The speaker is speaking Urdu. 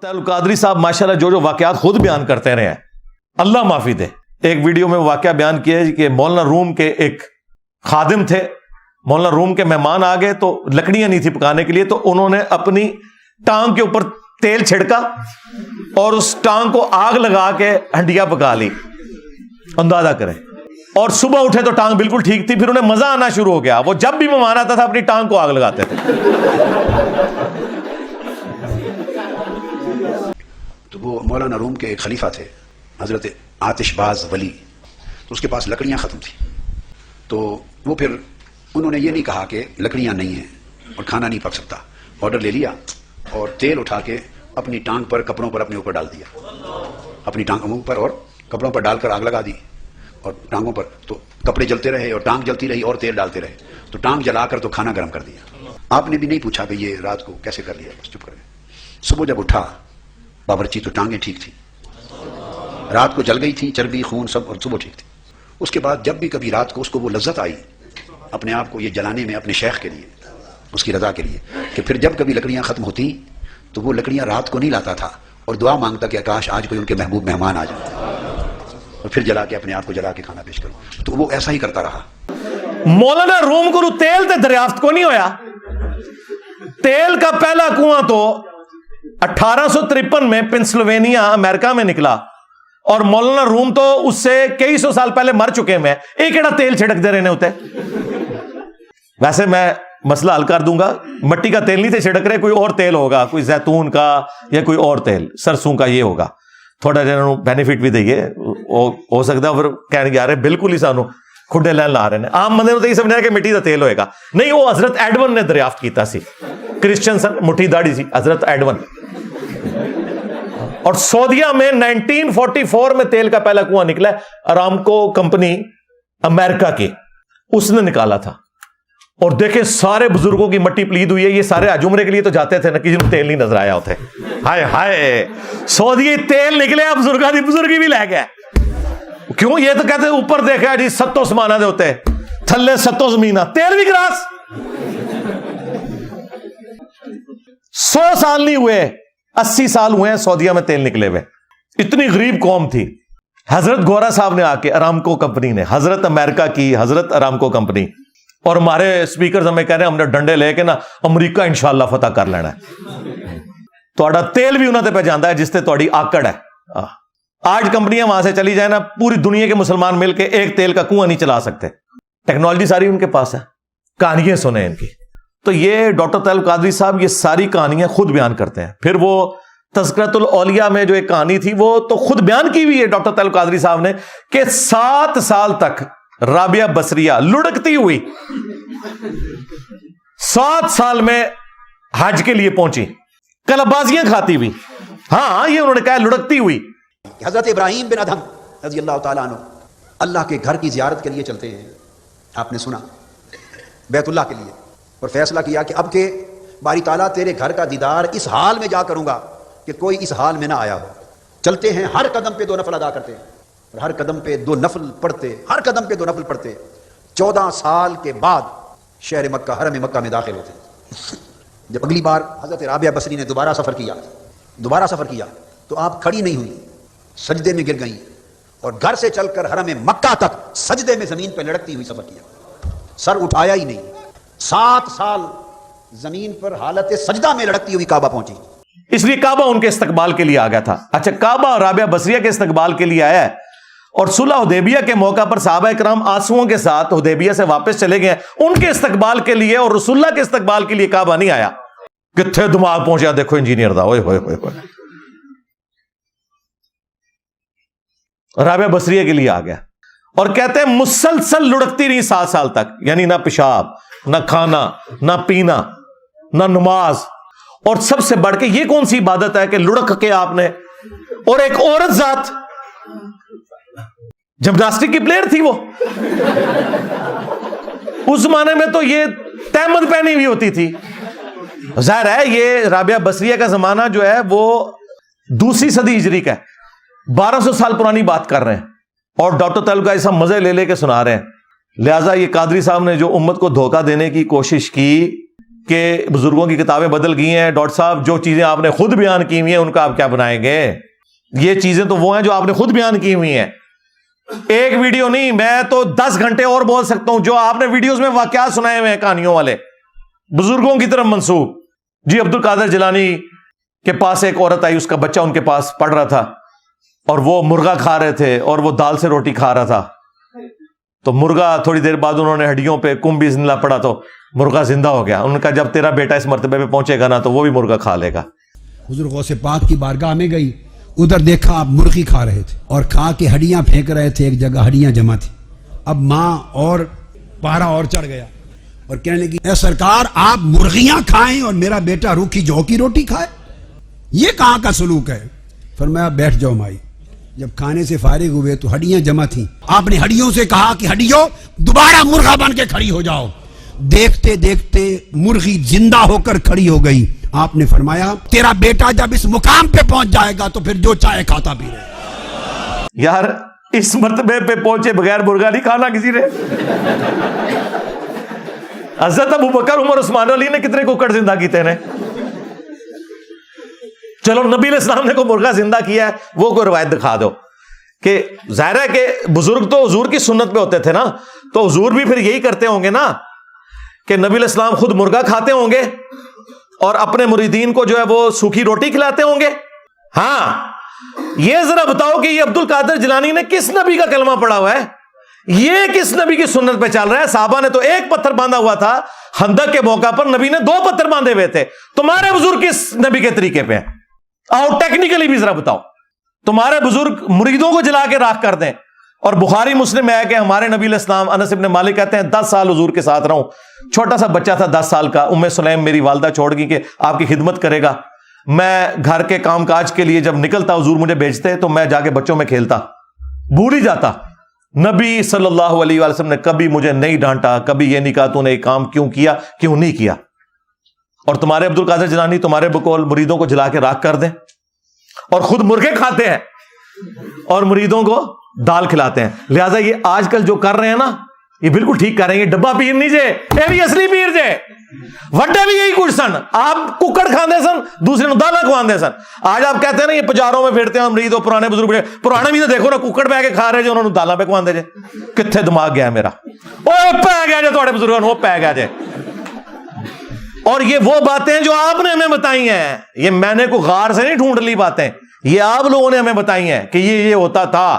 القادری صاحب ماشاءاللہ جو واقعات خود بیان کرتے رہے ہیں, اللہ معافی دے. ایک ویڈیو میں واقعہ بیان کیا ہے کہ مولانا روم کے ایک خادم تھے, مولانا روم کے مہمان آ گئے تو لکڑیاں نہیں تھی پکانے کے لیے, تو انہوں نے اپنی ٹانگ کے اوپر تیل چھڑکا اور اس ٹانگ کو آگ لگا کے ہنڈیاں پکا لی. اندازہ کریں. اور صبح اٹھے تو ٹانگ بالکل ٹھیک تھی. پھر انہیں مزہ آنا شروع ہو گیا, وہ جب بھی مہمان آتا تھا اپنی ٹانگ کو آگ لگاتے تھے. تو وہ مولانا روم کے ایک خلیفہ تھے حضرت آتش باز ولی, تو اس کے پاس لکڑیاں ختم تھی. تو وہ پھر انہوں نے یہ نہیں کہا کہ لکڑیاں نہیں ہیں اور کھانا نہیں پک سکتا, آرڈر لے لیا اور تیل اٹھا کے اپنی ٹانگ پر کپڑوں پر اپنے اوپر ڈال دیا, اپنی ٹانگوں پر اور کپڑوں پر ڈال کر آگ لگا دی اور ٹانگوں پر, تو کپڑے جلتے رہے اور ٹانگ جلتی رہی اور تیل ڈالتے رہے, تو ٹانگ جلا کر تو کھانا گرم کر دیا. آپ نے بھی نہیں پوچھا کہ یہ رات کو کیسے کر لیا, بس چپ کر گئے. صبح جب اٹھا باورچی تو ٹانگیں ٹھیک تھی, رات کو جل گئی تھی چربی خون سب, اور صبح ٹھیک تھی. اس کے بعد جب بھی کبھی رات کو اس کو وہ لذت آئی اپنے آپ کو یہ جلانے میں اپنے شیخ کے لیے, اس کی رضا کے لیے, کہ پھر جب کبھی لکڑیاں ختم ہوتی تو وہ لکڑیاں رات کو نہیں لاتا تھا اور دعا مانگتا کہ کاش آج کوئی ان کے محبوب مہمان آ جائے اور پھر جلا کے اپنے آپ کو جلا کے کھانا پیش کروں. تو وہ ایسا ہی کرتا رہا. مولانا روم کو تیل تے دریافت کو نہیں ہویا. تیل کا پہلا کنواں تو 1853 میں پنسلوینیا امریکہ میں نکلا, اور مولانا روم تو اس سے کئی سو سال پہلے مر چکے ہیں. ایک ایڑا تیل چھڑک دے رہے ہوتے. ویسے میں مسئلہ حل کر دوں گا, مٹی کا تیل نہیں تھے چھڑک رہے, کوئی اور تیل ہوگا, کوئی زیتون کا یا کوئی اور تیل, سرسوں کا یہ ہوگا. تھوڑا جنہوں بینیفٹ بھی دئیے, ہو سکتا ہے پھر کہنے گیا رہے بالکل ہی سانو کھڈے لین لا رہے ہیں. عام بندے تو یہ سمجھا کہ مٹی کا تیل ہوئے گا, نہیں, وہ حضرت ایڈون نے دریافت کیتا سی. کرسچن سن, مٹھی داڑھی سی, حضرت ایڈون. اور سعودیہ میں 1944 میں تیل کا پہلا کنواں نکلا ہے, ارامکو کمپنی امریکہ کی, اس نے نکالا تھا. اور دیکھیں سارے بزرگوں کی مٹی پلید ہوئی ہے. یہ سارے حج عمرے کے لیے تو جاتے تھے نا, کسی کو تیل نہیں نظر آیا ہوتے. ہائے ہائے, سعودی تیل نکلے, بزرگاں دی بزرگی بھی لے گئے. کیوں؟ یہ تو کہتے اوپر دیکھا جی ستو سمانا دے ہوتے, تھلے ستو زمینہ, تیل بھی گراس. 100 سال نہیں ہوئے, 80 سال ہوئے ہیں سعودیہ میں تیل نکلے ہوئے. اتنی غریب قوم تھی. حضرت گورا صاحب نے آ کے, ارامکو کمپنی نے, حضرت امریکہ کی حضرت ارامکو کمپنی, اور ہمارے اسپیکرز ہمیں کہہ رہے ہیں ہم نے ڈنڈے لے کے نا امریکہ انشاءاللہ فتح کر لینا ہے. تھوڑا تیل بھی انہوں نے پہ جاندہ ہے جس سے تھوڑی آکڑ ہے. آج کمپنیاں وہاں سے چلی جائیں نا, پوری دنیا کے مسلمان مل کے ایک تیل کا کنواں نہیں چلا سکتے. ٹیکنالوجی ساری ان کے پاس ہے. کہانیاں سنیں ان کی. تو یہ ڈاکٹر طاہر القادری صاحب یہ ساری کہانیاں خود بیان کرتے ہیں. پھر وہ تذکرۃ الاولیاء میں جو ایک کہانی تھی وہ تو خود بیان کی ہوئی ہے ڈاکٹر طاہر القادری صاحب نے, کہ 7 سال تک رابعہ بصریہ لڑکتی ہوئی 7 سال میں حج کے لیے پہنچی, کلبازیاں کھاتی ہوئی. ہاں, یہ انہوں نے کہا لڑکتی ہوئی. حضرت ابراہیم بن ادہم رضی اللہ تعالیٰ عنہ اللہ کے گھر کی زیارت کے لیے چلتے ہیں, آپ نے سنا, بیت اللہ کے لیے, اور فیصلہ کیا کہ اب کے باری تعالیٰ تیرے گھر کا دیدار اس حال میں جا کروں گا کہ کوئی اس حال میں نہ آیا ہو. چلتے ہیں, ہر قدم پہ 2 نفل ادا کرتے ہیں, اور ہر قدم پہ 2 نفل پڑھتے, ہر قدم پہ 2 نفل پڑھتے. 14 سال کے بعد شہر مکہ, حرم مکہ میں داخل ہوتے ہیں. جب اگلی بار حضرت رابعہ بصری نے دوبارہ سفر کیا تو آپ کھڑی نہیں ہوئی, سجدے میں گر گئیں, اور گھر سے چل کر حرم مکہ تک سجدے میں زمین پہ لڑکتی ہوئی سفر کیا, سر اٹھایا ہی نہیں. 7 سال زمین پر حالت سجدہ میں لڑکتی ہوئی کعبہ پہنچی. اس لیے کعبہ ان کے استقبال کے لیے آ گیا تھا. اچھا, کعبہ اور رابعہ بصریہ کے استقبال کے لیے آیا ہے, اور صلح حدیبیہ کے موقع پر صحابہ کرام آنسوؤں کے ساتھ حدیبیہ سے واپس چلے گئے ان کے استقبال کے لیے, اور رسول اللہ کے استقبال کے لیے کعبہ نہیں آیا. کتنے دماغ پہنچا دیکھو انجینئر دا, اوئے ہوئے ہوئے ہوئے. رابعہ بصریہ کے لیے آ گیا, اور کہتے ہیں مسلسل لڑکتی رہی 7 سال تک, یعنی نہ پیشاب, نہ کھانا, نہ پینا, نہ نماز. اور سب سے بڑھ کے یہ کون سی عبادت ہے کہ لڑک کے آپ نے, اور ایک عورت ذات جمناسٹک کی پلیئر تھی وہ, اس زمانے میں تو یہ تہمت پہنی ہوئی ہوتی تھی. ظاہر ہے یہ رابعہ بصریہ کا زمانہ جو ہے وہ 2 صدی ہجری کا ہے, 1200 سال پرانی بات کر رہے ہیں, اور ڈاکٹر طاہر القادری صاحب مزے لے کے سنا رہے ہیں. لہٰذا یہ قادری صاحب نے جو امت کو دھوکہ دینے کی کوشش کی کہ بزرگوں کی کتابیں بدل گئی ہیں. ڈاکٹر صاحب جو چیزیں آپ نے خود بیان کی ہوئی ہیں ان کا آپ کیا بنائیں گے؟ یہ چیزیں تو وہ ہیں جو آپ نے خود بیان کی ہوئی ہیں. ایک ویڈیو نہیں, میں تو 10 گھنٹے اور بول سکتا ہوں. جو آپ نے ویڈیوز میں واقعات سنائے ہوئے ہیں کہانیوں والے بزرگوں کی طرف منسوب. جی عبد القادر جیلانی کے پاس ایک عورت آئی, اس کا بچہ ان کے پاس پڑھ رہا تھا اور وہ مرغا کھا رہے تھے اور وہ دال سے روٹی کھا رہا تھا. تو مرغا تھوڑی دیر بعد انہوں نے ہڈیوں پہ کم بھی زندہ پڑا تو مرغا زندہ ہو گیا. ان کا جب تیرا بیٹا اس مرتبے پہ پہنچے گا نا تو وہ بھی مرغا کھا لے گا. حضور غوث پاک کی بارگاہ میں گئی, ادھر دیکھا آپ مرغی کھا رہے تھے اور کھا کے ہڈیاں پھینک رہے تھے, ایک جگہ ہڈیاں جمع تھی. اب ماں اور پارا اور چڑھ گیا اور کہنے لگی اے سرکار آپ مرغیاں کھائیں اور میرا بیٹا روکھی جو کی روٹی کھائے, یہ کہاں کا سلوک ہے؟ فرمایا بیٹھ جاؤ مائی. جب کھانے سے فارغ ہوئے تو ہڈیاں جمع تھیں. آپ نے ہڈیوں سے کہا کہ ہڈیوں دوبارہ مرغا بن کے کھڑی ہو جاؤ. دیکھتے دیکھتے مرغی زندہ ہو کر کھڑی ہو گئی. آپ نے فرمایا تیرا بیٹا جب اس مقام پہ پہنچ جائے گا تو پھر جو چاہے کھاتا بھی رہے. یار اس مرتبے پہ پہنچے بغیر مرغا نہیں کھانا کسی نے. حضرت ابو بکر عمر عثمان علی نے کتنے ککڑ زندہ کیتے ہیں. چلو نبی علیہ السلام نے کوئی مرغا زندہ کیا ہے, وہ کوئی روایت دکھا دو. کہ ظاہر ہے کہ بزرگ تو حضور کی سنت پہ ہوتے تھے نا, تو حضور بھی پھر یہی کرتے ہوں گے نا کہ نبی علیہ السلام خود مرغا کھاتے ہوں گے اور اپنے مریدین کو جو ہے وہ سوکھی روٹی کھلاتے ہوں گے. ہاں یہ ذرا بتاؤ کہ یہ عبد القادر جیلانی نے کس نبی کا کلمہ پڑھا ہوا ہے؟ یہ کس نبی کی سنت پہ چل رہا ہے؟ صحابہ نے تو ایک پتھر باندھا ہوا تھا, خندق کے موقع پر نبی نے 2 پتھر باندھے ہوئے تھے. تمہارے بزرگ کس نبی کے طریقے پہ ہیں؟ آؤ ٹیکنیکلی بھی ذرا بتاؤ. تمہارے بزرگ مریدوں کو جلا کے راکھ کر دیں. اور بخاری مسلم میں ہے کہ ہمارے نبی علیہ السلام, انس ابن مالک کہتے ہیں 10 سال حضور کے ساتھ رہوں, چھوٹا سا بچہ تھا 10 سال کا. ام سلیم میری والدہ چھوڑ گئی کہ آپ کی خدمت کرے گا. میں گھر کے کام کاج کے لیے جب نکلتا حضور مجھے بھیجتے تو میں جا کے بچوں میں کھیلتا, بھول ہی جاتا. نبی صلی اللہ علیہ وسلم نے کبھی مجھے نہیں ڈانٹا, کبھی یہ نہیں کہا تو نے یہ کام کیوں کیا, کیوں نہیں کیا. اور تمہارے عبد القادر جیلانی تمہارے بقول مریدوں کو جلا کے راکھ کر دیں اور خود مرغے کھاتے ہیں اور مریدوں کو دال کھلاتے ہیں. لہذا یہ آج کل جو کر رہے ہیں نا یہ بالکل ٹھیک کر رہے ہیں. یہ ڈبا پیر نہیں جے, یہ بھی اصلی پیر جے. وڈے بھی یہی کچھ سن, آپ ککڑ کھاندے سن, دوسرے دالا کھواندے سن. آج آپ کہتے ہیں نا یہ پجاروں میں پھرتے ہیں مرید, پرانے بزرگ پرانے بھی تو دیکھو نا ککڑ بہ کے کھا رہے جو, انہوں نے دالا پہ کھواندے جے. کتنے دماغ گیا میرا, وہ پہ گیا جے تھوڑے بزرگوں, وہ پہ گیا جے. اور یہ وہ باتیں جو آپ نے ہمیں بتائی ہیں, یہ میں نے کوئی غار سے نہیں ڈھونڈ لی باتیں, یہ آپ لوگوں نے ہمیں بتائی ہیں کہ یہ ہوتا تھا.